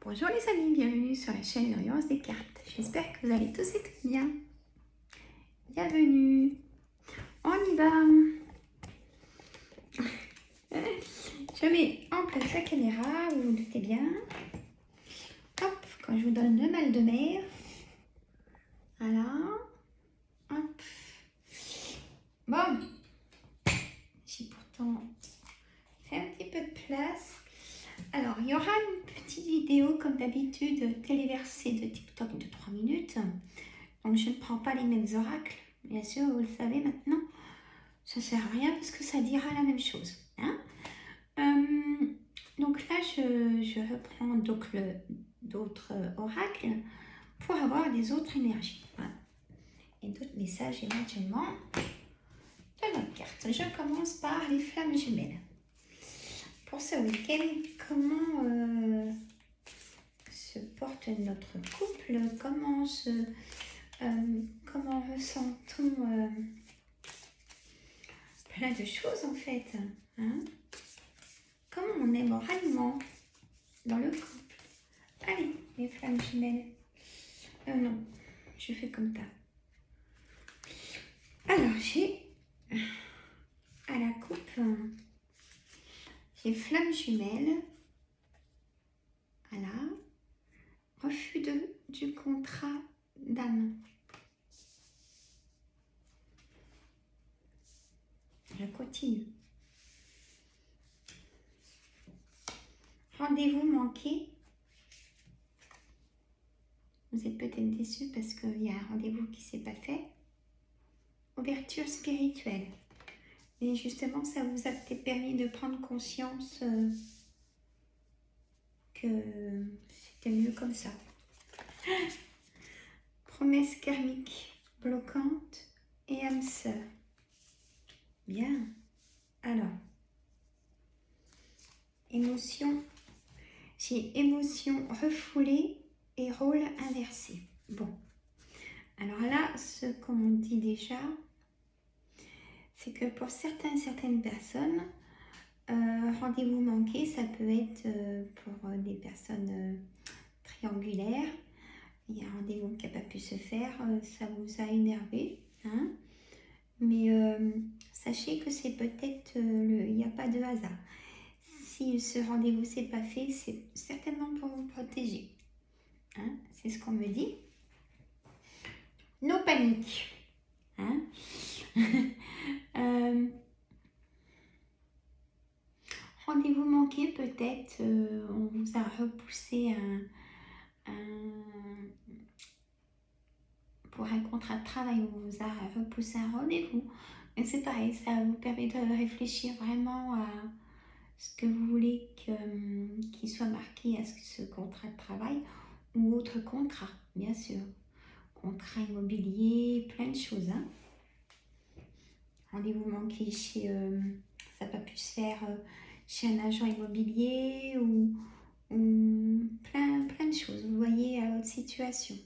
Bonjour les amis, bienvenue sur la chaîne Nuance des cartes. J'espère que vous allez tous et toutes bien. Bienvenue. On y va. Je mets en place la caméra, vous vous doutez bien. Hop, quand je vous donne le mal de mer. Voilà. Hop. Bon. J'ai pourtant fait un petit peu de place. Alors, il y aura une petite vidéo, comme d'habitude, téléversée de TikTok de 3 minutes. Donc, je ne prends pas les mêmes oracles. Bien sûr, vous le savez maintenant. Ça ne sert à rien parce que ça dira la même chose. Hein. Donc là, je reprends d'autres oracles pour avoir des autres énergies. Voilà. Et d'autres messages éventuellement de notre carte. Je commence par les flammes jumelles. Pour ce week-end, comment se porte notre couple? Comment ressent-on plein de choses en fait, hein? Comment on est moralement dans le couple? Allez, les flammes jumelles. Non, je fais comme ça. Alors, j'ai à la coupe, j'ai flammes jumelles. Voilà. Refus du contrat d'âme. Je continue. Rendez-vous manqué. Vous êtes peut-être déçus parce qu'il y a un rendez-vous qui ne s'est pas fait. Ouverture spirituelle. Et justement, ça vous a peut-être permis de prendre conscience que c'était mieux comme ça. Promesse karmique bloquante et âme sœur. Bien. Alors, émotion. J'ai émotion refoulée et rôle inversé. Bon. Alors là, ce qu'on dit déjà, c'est que pour certaines personnes, rendez-vous manqué, ça peut être pour des personnes triangulaires. Il y a un rendez-vous qui n'a pas pu se faire, ça vous a énervé. Hein, mais sachez que c'est peut-être, il n'y a pas de hasard. Si ce rendez-vous s'est pas fait, c'est certainement pour vous protéger. Hein, c'est ce qu'on me dit. No panique. Hein. Rendez-vous manqué, peut-être, on vous a repoussé pour un contrat de travail, on vous a repoussé un rendez-vous. Mais c'est pareil, ça vous permet de réfléchir vraiment à ce que vous voulez qu'il soit marqué à ce contrat de travail ou autre contrat, bien sûr. Contrat immobilier, plein de choses. Hein. Rendez-vous manqué chez, ça n'a pas pu se faire chez un agent immobilier ou plein de choses. Vous voyez à votre situation.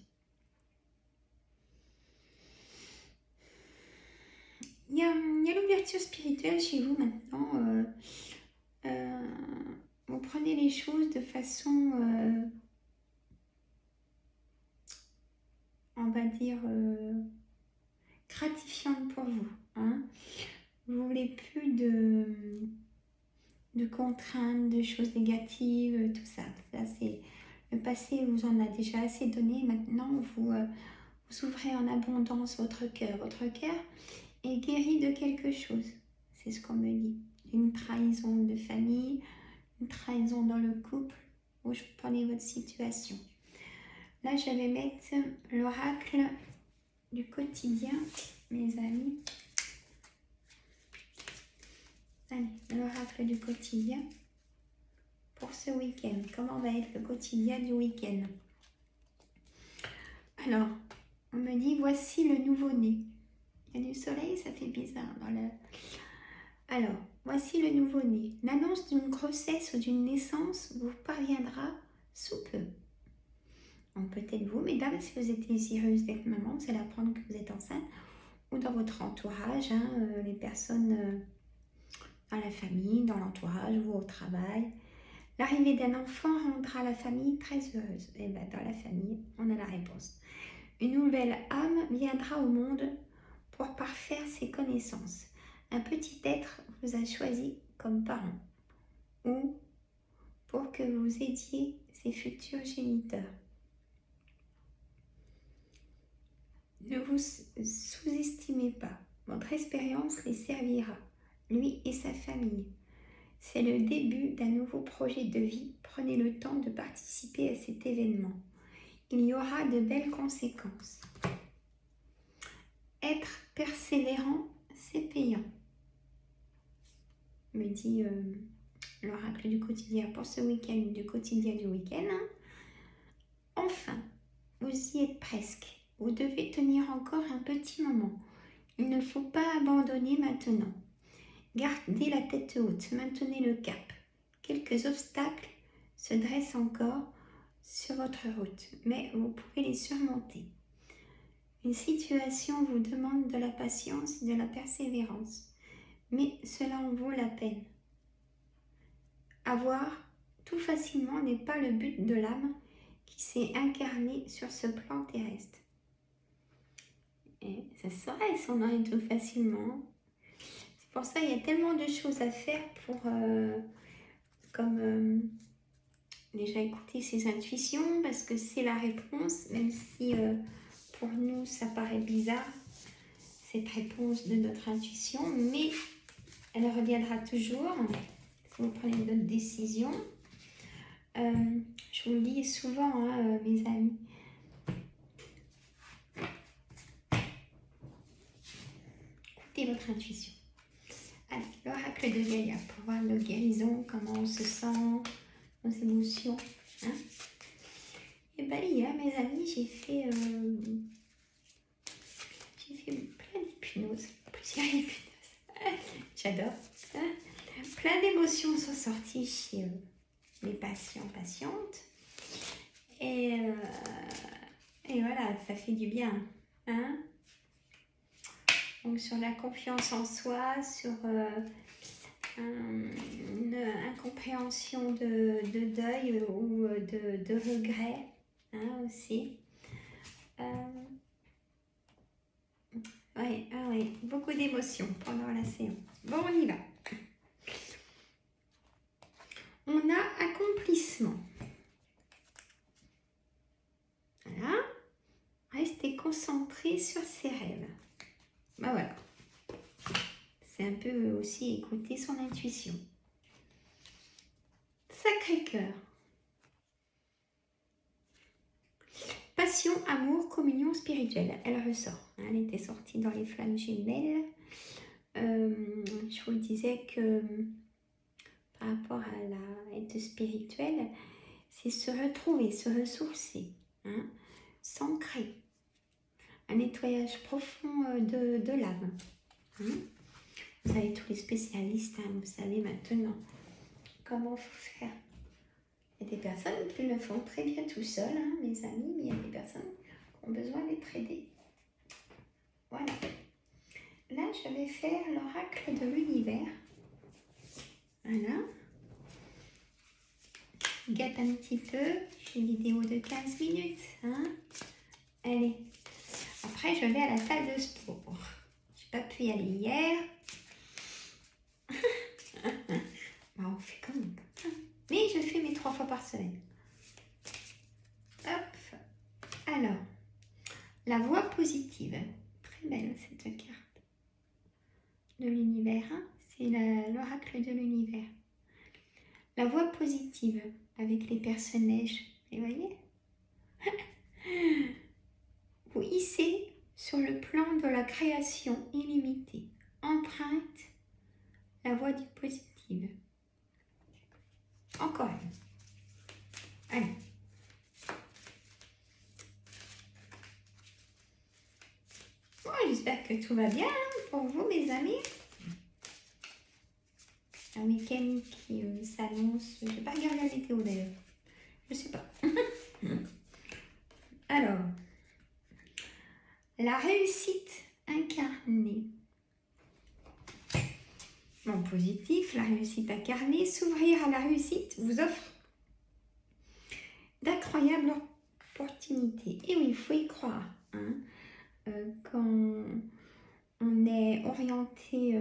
Il y a l'ouverture spirituelle chez vous maintenant. Vous prenez les choses de façon, on va dire, gratifiante pour vous. Hein. Vous ne voulez plus de contraintes, de choses négatives, tout ça. Ça c'est le passé, vous en a déjà assez donné. Maintenant, vous ouvrez en abondance votre cœur. Votre cœur est guéri de quelque chose. C'est ce qu'on me dit. Une trahison de famille, une trahison dans le couple. Où je prenais votre situation. Là, je vais mettre l'oracle du quotidien, mes amis. Allez, l'oracle du quotidien pour ce week-end. Comment va être le quotidien du week-end? Alors, on me dit, voici le nouveau-né. Il y a du soleil, ça fait bizarre dans le... Alors, voici le nouveau-né. L'annonce d'une grossesse ou d'une naissance vous parviendra sous peu. Donc peut-être vous, mesdames, si vous êtes désireuse d'être maman, vous allez apprendre que vous êtes enceinte. Ou dans votre entourage, hein, les personnes dans la famille, dans l'entourage ou au travail. L'arrivée d'un enfant rendra la famille très heureuse. Et bien, dans la famille, on a la réponse. Une nouvelle âme viendra au monde pour parfaire ses connaissances. Un petit être vous a choisi comme parent ou pour que vous aidiez ses futurs géniteurs. Ne vous sous-estimez pas. Votre expérience les servira, lui et sa famille. C'est le début d'un nouveau projet de vie. Prenez le temps de participer à cet événement. Il y aura de belles conséquences. Être persévérant, c'est payant, me dit l'oracle du quotidien pour ce week-end, du quotidien du week-end. Enfin, vous y êtes presque. Vous devez tenir encore un petit moment. Il ne faut pas abandonner maintenant. Gardez la tête haute, maintenez le cap. Quelques obstacles se dressent encore sur votre route, mais vous pouvez les surmonter. Une situation vous demande de la patience et de la persévérance, mais cela en vaut la peine. Avoir tout facilement n'est pas le but de l'âme qui s'est incarnée sur ce plan terrestre. Et ça serait si on aurait tout facilement. C'est pour ça qu'il y a tellement de choses à faire pour, déjà écouter ses intuitions, parce que c'est la réponse, même si pour nous ça paraît bizarre, cette réponse de notre intuition, mais elle reviendra toujours si vous prenez d'autres décisions. Je vous le dis souvent, mes amis. Écoutez votre intuition. Allez, l'oracle de Gaïa pour voir nos guérisons, comment on se sent, nos émotions. Hein. Et bien hier, mes amis, j'ai fait plein d'hypnose, plusieurs hypnoses. J'adore. Hein. Plein d'émotions sont sorties chez mes patients, patientes. Et voilà, ça fait du bien. Hein. Donc sur la confiance en soi, sur une incompréhension de deuil ou de regret, hein, aussi. Oui, beaucoup d'émotions pendant la séance. Bon, on y va. On a accomplissement. Voilà. Restez concentré sur ses rêves. Ben voilà. C'est un peu aussi écouter son intuition. Sacré-Cœur. Passion, amour, communion spirituelle. Elle ressort. Elle était sortie dans les flammes jumelles. Je vous disais que par rapport à la être spirituelle, c'est se retrouver, se ressourcer, hein, s'ancrer. Un nettoyage profond de l'âme. Hein. Vous avez tous les spécialistes, hein, vous savez maintenant comment faire. Il y a des personnes qui le font très bien tout seuls, hein, mes amis, mais il y a des personnes qui ont besoin d'être aidées. Voilà. Là, je vais faire l'oracle de l'univers. Voilà. Gâte un petit peu. J'ai une vidéo de 15 minutes. Hein. Allez. Après, je vais à la salle de sport. Je n'ai pas pu y aller hier. On fait comme ça. Mais je fais mes 3 fois par semaine. Hop. Alors, la voix positive. Très belle cette carte de l'univers. Hein. C'est l'oracle de l'univers. La voix positive avec les personnages. Vous voyez? Vous hissez sur le plan de la création illimitée. Empreinte la voix du positive. Encore une. Allez. Bon, j'espère que tout va bien pour vous, mes amis. Un week-end qui s'annonce. Je n'ai pas regardé la météo d'ailleurs. Je ne sais pas. Alors, la réussite incarnée. Bon, positif, la réussite incarnée, s'ouvrir à la réussite vous offre d'incroyables opportunités. Et oui, il faut y croire. Hein. Quand on est orienté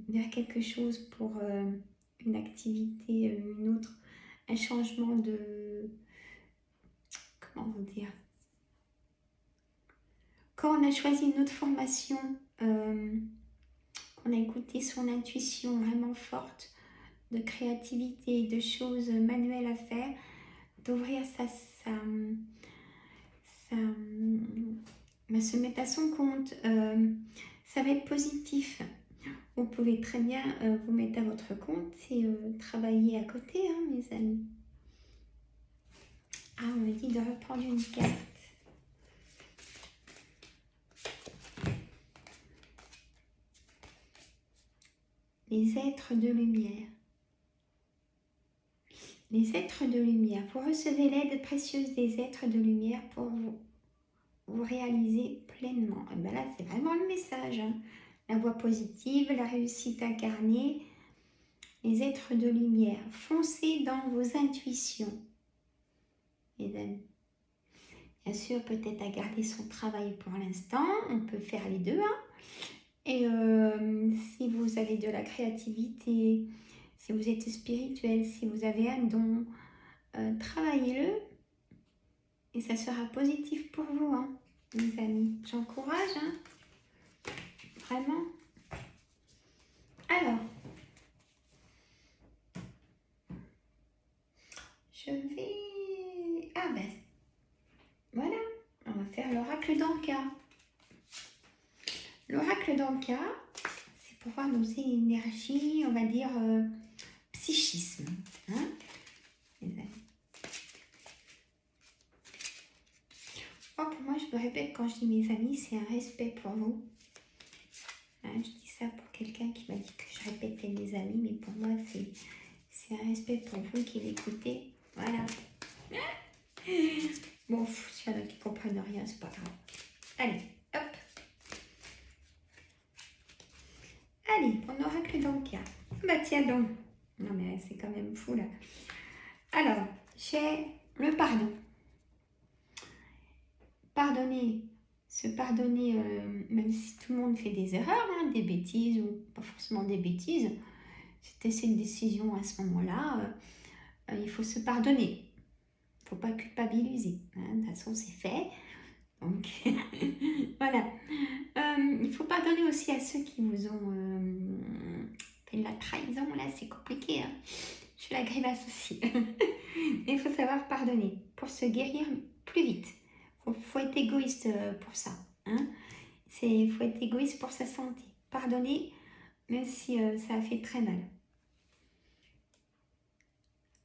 vers quelque chose pour une activité, une autre, un changement de... Comment vous dire? Quand on a choisi une autre formation, qu'on a écouté son intuition vraiment forte de créativité, de choses manuelles à faire, d'ouvrir se mettre à son compte, ça va être positif. Vous pouvez très bien vous mettre à votre compte et travailler à côté, hein, mes amis. Ah, on m'a dit de reprendre une carte. Les êtres de lumière. Les êtres de lumière. Vous recevez l'aide précieuse des êtres de lumière pour vous réaliser pleinement. Et bien là, c'est vraiment le message. Hein. La voie positive, la réussite incarnée, les êtres de lumière. Foncez dans vos intuitions, les amis. Bien sûr, peut-être à garder son travail pour l'instant. On peut faire les deux. Hein. Et si vous avez de la créativité, si vous êtes spirituel, si vous avez un don, travaillez-le. Et ça sera positif pour vous, hein, mes amis. J'encourage, hein, vraiment. Alors, je vais... Ah ben, voilà, on va faire l'oracle d'Anka. L'oracle d'Anka, c'est pour voir nos énergies, on va dire, psychisme. Hein, les amis. Oh, pour moi, je me répète quand je dis mes amis, c'est un respect pour vous. Hein, je dis ça pour quelqu'un qui m'a dit que je répétais mes amis, mais pour moi, c'est un respect pour vous qui l'écoutez. Voilà. Bon, s'il y en a qui ne comprennent rien, c'est pas grave. Allez, hop. Allez, mon oracle d'Anka. Bah tiens donc. Non mais c'est quand même fou là. Alors, j'ai le pardon. Pardonner, se pardonner, même si tout le monde fait des erreurs, hein, des bêtises ou pas forcément des bêtises. C'était une décision à ce moment-là. Il faut se pardonner. Il ne faut pas culpabiliser. Hein, de toute façon, c'est fait. Donc, voilà. Il faut pardonner aussi à ceux qui vous ont fait de la trahison. Là, c'est compliqué. Hein. Je fais la grimace aussi. Il faut savoir pardonner pour se guérir plus vite. Il faut être égoïste pour ça. Hein. Il faut être égoïste pour sa santé. Pardonner, même si ça a fait très mal.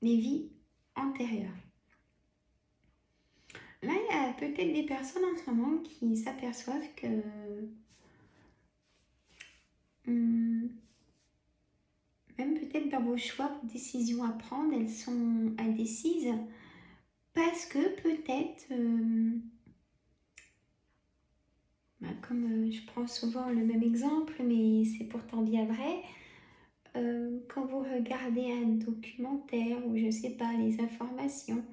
Les vies antérieures. Là, il y a peut-être des personnes en ce moment qui s'aperçoivent que même peut-être dans vos choix, vos décisions à prendre, elles sont indécises parce que peut-être, comme je prends souvent le même exemple, mais c'est pourtant bien vrai, quand vous regardez un documentaire ou je sais pas, les informations,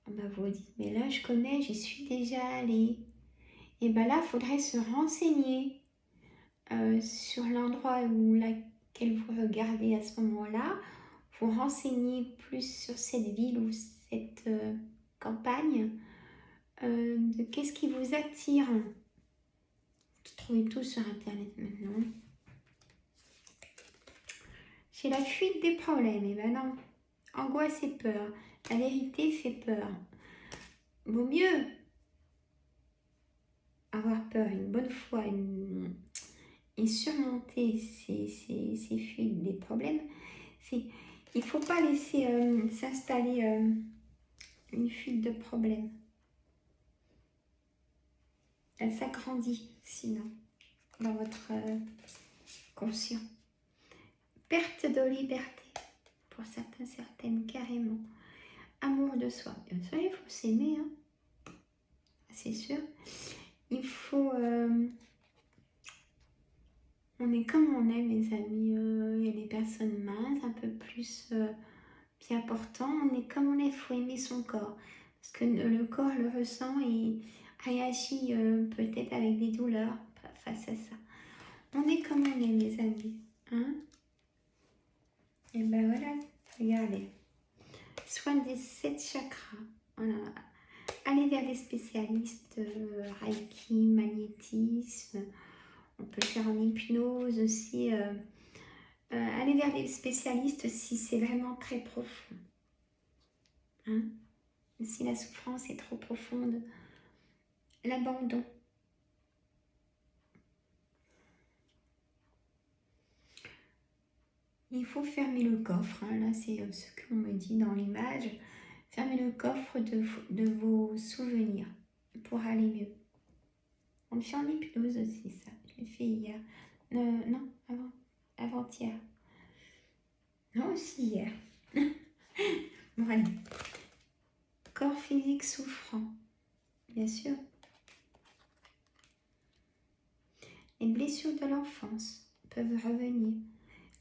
vous dites, mais là je connais, j'y suis déjà allée. Et bien là, il faudrait se renseigner sur l'endroit où laquelle vous regardez à ce moment-là, vous renseigner plus sur cette ville ou cette campagne, de qu'est-ce qui vous attire. Vous trouvez tout sur Internet maintenant. J'ai la fuite des problèmes, et ben non. Angoisse et peur. La vérité fait peur. Vaut mieux avoir peur une bonne fois et surmonter ces fuites des problèmes. Il ne faut pas laisser s'installer une fuite de problèmes. Elle s'agrandit sinon dans votre conscient. Perte de liberté pour certains, certaines carrément. Amour de soi. Bien sûr, il faut s'aimer, hein. C'est sûr. Il faut On est comme on est, mes amis. Il y a des personnes minces, un peu plus bien portant. On est comme on est, il faut aimer son corps. Parce que le corps le ressent et réagit peut-être avec des douleurs face à ça. On est comme on est, mes amis. Hein? Et ben voilà, regardez. Soin des 7 chakras. Voilà. Allez vers les spécialistes, Reiki, magnétisme. On peut le faire en hypnose aussi. Allez vers les spécialistes si c'est vraiment très profond. Hein? Si la souffrance est trop profonde. L'abandon. Il faut fermer le coffre. Hein. Là, c'est ce qu'on me dit dans l'image. Fermez le coffre de vos souvenirs pour aller mieux. On le fait en hypnose aussi, ça. Je l'ai fait hier. Non, avant-hier. Non, aussi hier. Bon, allez. Corps physique souffrant. Bien sûr. Les blessures de l'enfance peuvent revenir.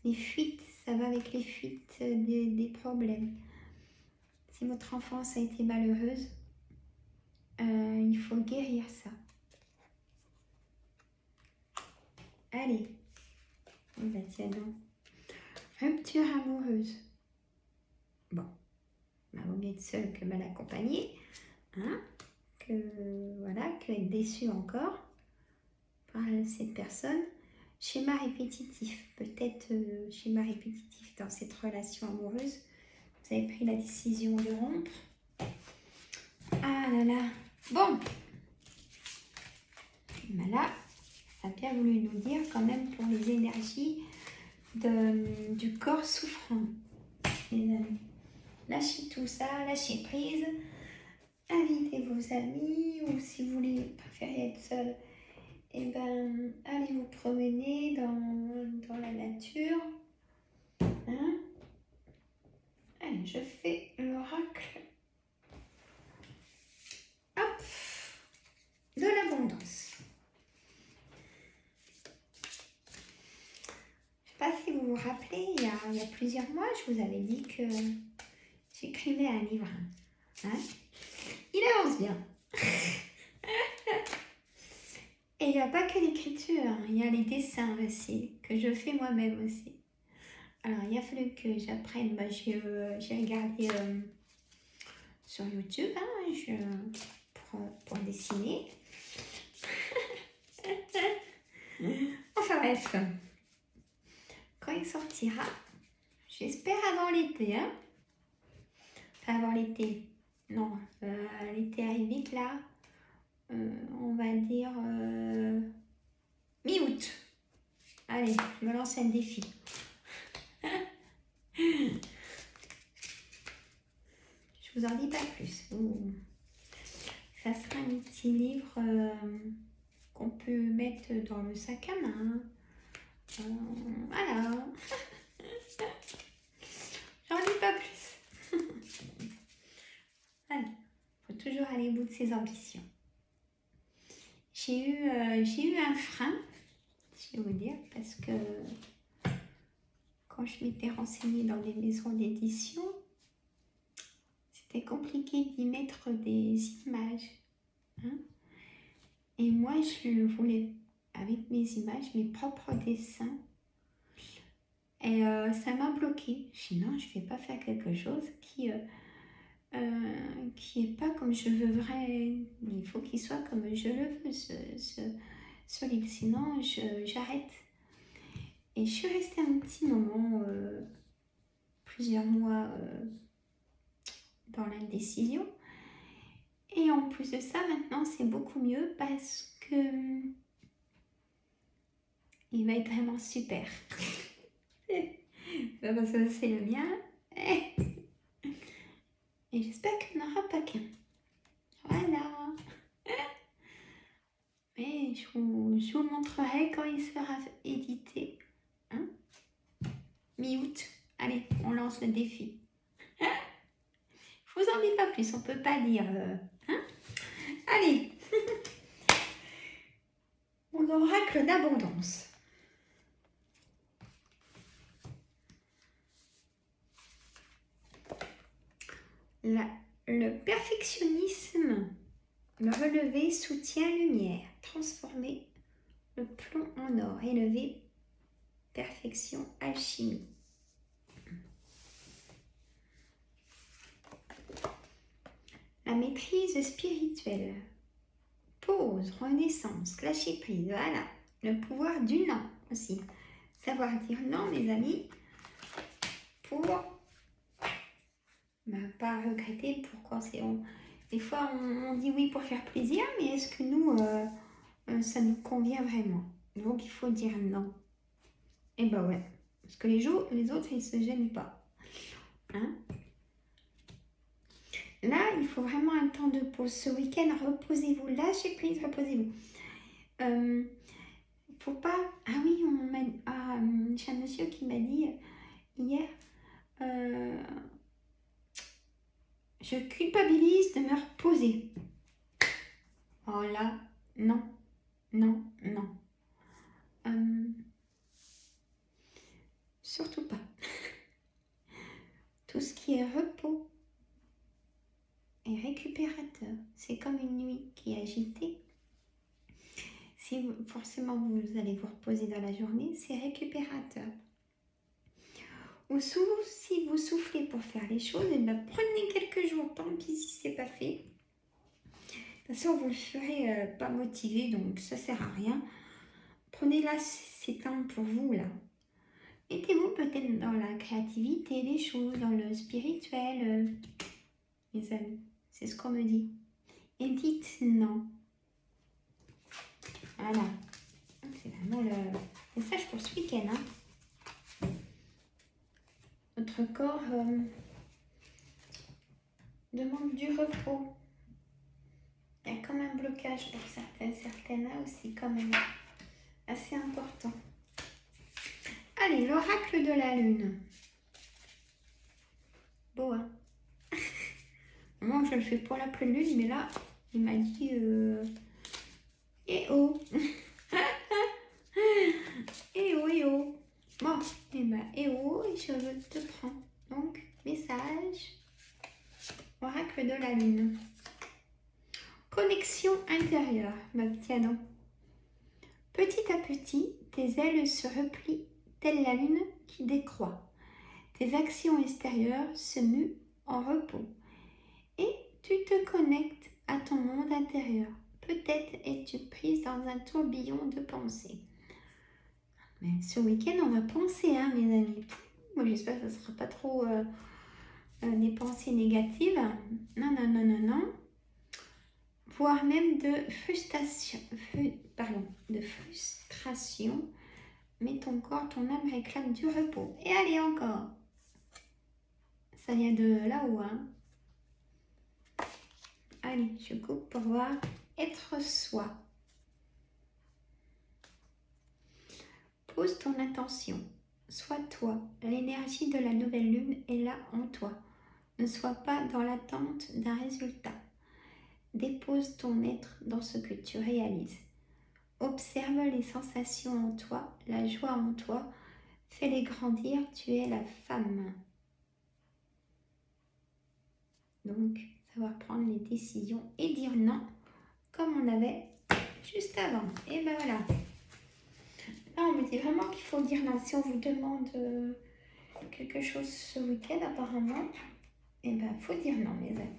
Les fuites, ça va avec les fuites des problèmes. Si votre enfance a été malheureuse, il faut guérir ça. Allez. Bah tiens donc. Rupture amoureuse. Bon. Bah, vaut mieux être seul que mal accompagné. Hein? Que être déçu encore par cette personne. Schéma répétitif. Peut-être schéma répétitif dans cette relation amoureuse. Vous avez pris la décision de rompre. Ah là là. Bon. Ben là, ça a bien voulu nous dire quand même pour les énergies du corps souffrant. Les amis. Lâchez tout ça, lâchez prise. Invitez vos amis ou si vous voulez préférez être seul, et ben allez vous promener dans la nature. Hein? Allez, je fais l'oracle. Hop, de l'abondance. Je ne sais pas si vous vous rappelez, il y a plusieurs mois, je vous avais dit que j'écrivais un livre. Hein? Il avance bien. Et il n'y a pas que l'écriture, hein. Il y a les dessins aussi, que je fais moi-même aussi. Alors, il a fallu que j'apprenne. Bah, j'ai regardé sur YouTube pour dessiner. Enfin bref, quand il sortira, j'espère avant l'été. Hein? Enfin, avant l'été. Non, l'été arrive vite là. On va dire mi-août. Allez, je me lance un défi. Je vous en dis pas plus. Ça sera un petit livre qu'on peut mettre dans le sac à main. Voilà. J'en dis pas plus. Allez, faut toujours aller au bout de ses ambitions. J'ai eu un frein, je vais vous dire, parce que quand je m'étais renseignée dans des maisons d'édition, c'était compliqué d'y mettre des images. Hein? Et moi, je voulais, avec mes images, mes propres dessins. Et ça m'a bloquée. Je dis non, je ne vais pas faire quelque chose qui est pas comme je veux vrai. Il faut qu'il soit comme je le veux, ce livre. Sinon, j'arrête. Et je suis restée un petit moment, plusieurs mois dans l'indécision. Et en plus de ça, maintenant, c'est beaucoup mieux parce que il va être vraiment super. Parce que c'est le mien. Et j'espère qu'il n'y en aura pas qu'un. Voilà. Mais je vous montrerai quand il sera édité. Hein? Mi-août. Allez, on lance le défi. Je vous en dis pas plus, on ne peut pas dire. Hein? Allez. Mon oracle d'abondance. Le perfectionnisme, le relevé soutient lumière, transformer le plomb en or, élevé, perfection, alchimie. La maîtrise spirituelle, pause, renaissance, lâcher prise, voilà. Le pouvoir du non aussi. Savoir dire non, mes amis, pour pas regretter pourquoi c'est... Des fois, on dit oui pour faire plaisir, mais est-ce que nous, ça nous convient vraiment? Donc, il faut dire non. Et ben ouais, parce que les autres, ils se gênent pas. Hein? Là, il faut vraiment un temps de pause. Ce week-end, reposez-vous, lâchez prise, reposez-vous. Faut pas... Ah oui, j'ai un monsieur qui m'a dit hier, je culpabilise de me reposer. Oh là, non, non, non. Surtout pas. Tout ce qui est repos est récupérateur. C'est comme une nuit qui est agitée. Si forcément vous allez vous reposer dans la journée, c'est récupérateur. Ou si vous soufflez pour faire les choses, et ben prenez quelques jours, tant pis si c'est pas fait. De toute façon, vous ne le ferez pas motivé, donc ça sert à rien. Prenez là ces temps pour vous là. Mettez-vous peut-être dans la créativité des choses, dans le spirituel, mes amis. C'est ce qu'on me dit. Et dites non. Voilà. C'est vraiment le message pour ce week-end. Hein. Notre corps demande du repos. Il y a comme un blocage pour certaines là aussi, quand même. Assez important. Allez, l'oracle de la lune. Beau, hein? Moi, je le fais pour la pleine lune, mais là, il m'a dit eh oh eh oh, eh oh. Bon, et ben, eh oh, je te prends. Donc, message. Oracle de la lune. Connexion intérieure, ma petite non. Petit à petit, tes ailes se replient, telle la lune qui décroît. Tes actions extérieures se muent en repos. Et tu te connectes à ton monde intérieur. Peut-être es-tu prise dans un tourbillon de pensées. Mais ce week-end, on va penser, hein, mes amis. Moi, j'espère que ce ne sera pas trop des pensées négatives. Non, non, non, non, non. Voire même de frustration. Mais ton corps, ton âme réclame du repos. Et allez, encore. Ça vient de là-haut, hein. Allez, je coupe pour voir. Être soi. Pose ton intention. Sois toi. L'énergie de la nouvelle lune est là en toi. Ne sois pas dans l'attente d'un résultat. Dépose ton être dans ce que tu réalises. Observe les sensations en toi, la joie en toi. Fais-les grandir, tu es la femme. Donc, savoir prendre les décisions et dire non, comme on avait juste avant. Et ben voilà. Là, on me dit vraiment qu'il faut dire non. Si on vous demande quelque chose ce week-end, apparemment, et ben faut dire non, mes amis.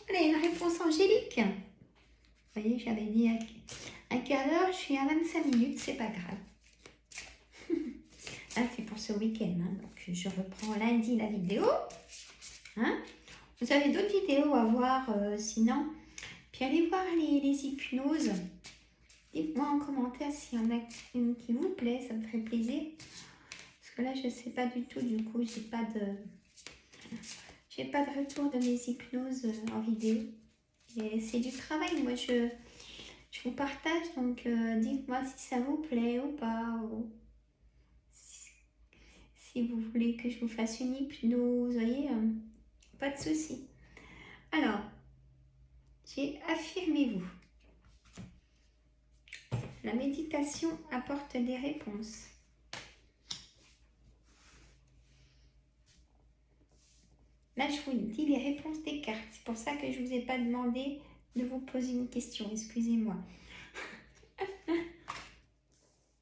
Allez, une réponse angélique. Vous voyez, j'avais dit un quart d'heure, je suis à 25 minutes, c'est pas grave. Ah, c'est pour ce week-end, hein. Donc je reprends lundi la vidéo. Hein, vous avez d'autres vidéos à voir sinon. Puis allez voir les hypnoses. Dites-moi en commentaire s'il y en a une qui vous plaît, ça me ferait plaisir. Parce que là, je ne sais pas du tout, du coup, j'ai pas de retour de mes hypnoses en vidéo. Et c'est du travail, moi je vous partage, donc dites-moi si ça vous plaît ou pas. Ou si vous voulez que je vous fasse une hypnose, vous voyez, pas de souci. Alors, j'ai affirmez-vous. La méditation apporte des réponses. Là, je vous dis les réponses des cartes. C'est pour ça que je ne vous ai pas demandé de vous poser une question. Excusez-moi.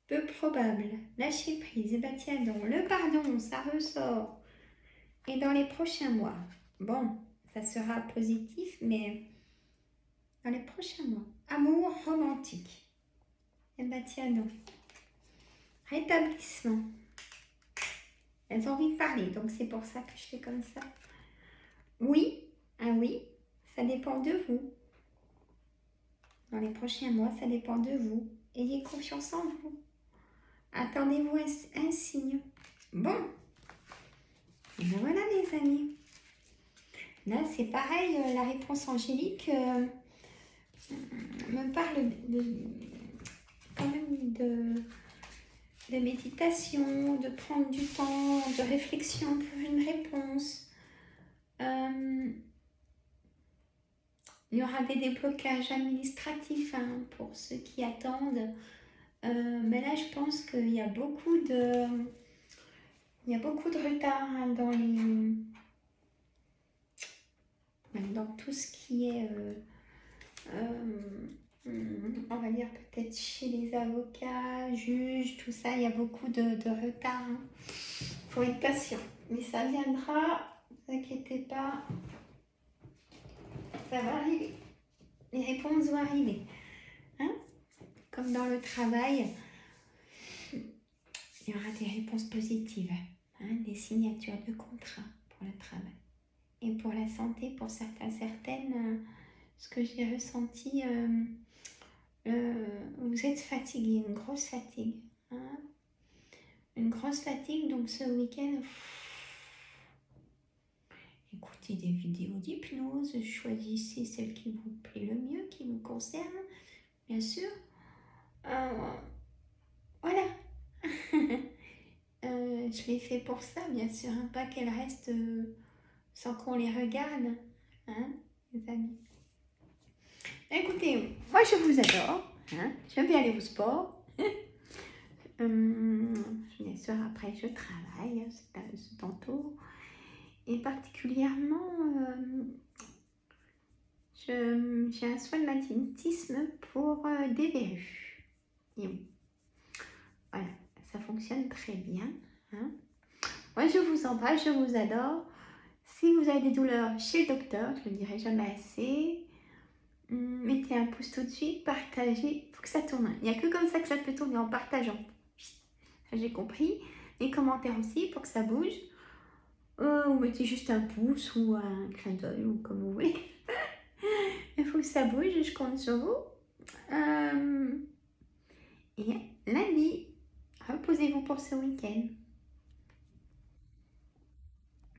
Peu probable. Lâcher prise. Et bah tiens donc, le pardon, ça ressort. Et dans les prochains mois. Bon, ça sera positif, mais dans les prochains mois. Amour romantique. Et bah tiens donc. Rétablissement. Elles ont envie de parler, donc c'est pour ça que je fais comme ça. Oui, un oui, ça dépend de vous. Dans les prochains mois, ça dépend de vous. Ayez confiance en vous. Attendez-vous un signe. Bon, et bien voilà les amis. Là, c'est pareil, la réponse angélique me parle quand même de méditation, de prendre du temps, de réflexion pour une réponse. Il y aura des déblocages administratifs pour ceux qui attendent. Mais là, je pense qu'il y a beaucoup de retard dans tout ce qui est, on va dire peut-être chez les avocats, juges, tout ça. Il y a beaucoup de retard. Il faut être patient. Mais ça viendra, ne vous inquiétez pas. Ça va arriver. Les réponses vont arriver. Comme dans le travail, il y aura des réponses positives, des signatures de contrat pour le travail. Et pour la santé, pour certaines, ce que j'ai ressenti, vous êtes fatigué, une grosse fatigue. Une grosse fatigue, donc ce week-end, écoutez des vidéos d'hypnose, choisissez celle qui vous plaît le mieux, qui vous concerne, bien sûr. Voilà. Je l'ai fait pour ça, bien sûr, pas qu'elles restent sans qu'on les regarde, les amis. Écoutez, moi je vous adore, j'aime bien aller au sport. Bien sûr, après je travaille, c'est tantôt. Et particulièrement, j'ai un soin de magnétisme pour des verrues. Et oui, voilà, ça fonctionne très bien. Moi, je vous embrasse, je vous adore. Si vous avez des douleurs chez le docteur, je ne le dirai jamais assez, mettez un pouce tout de suite, partagez, il faut que ça tourne. Il n'y a que comme ça que ça peut tourner, en partageant. Ça, j'ai compris. Les commentaires aussi, pour que ça bouge. Ou mettez juste un pouce ou un clin d'œil, ou comme vous voulez. Il faut que ça bouge, je compte sur vous. Et lundi, reposez-vous pour ce week-end.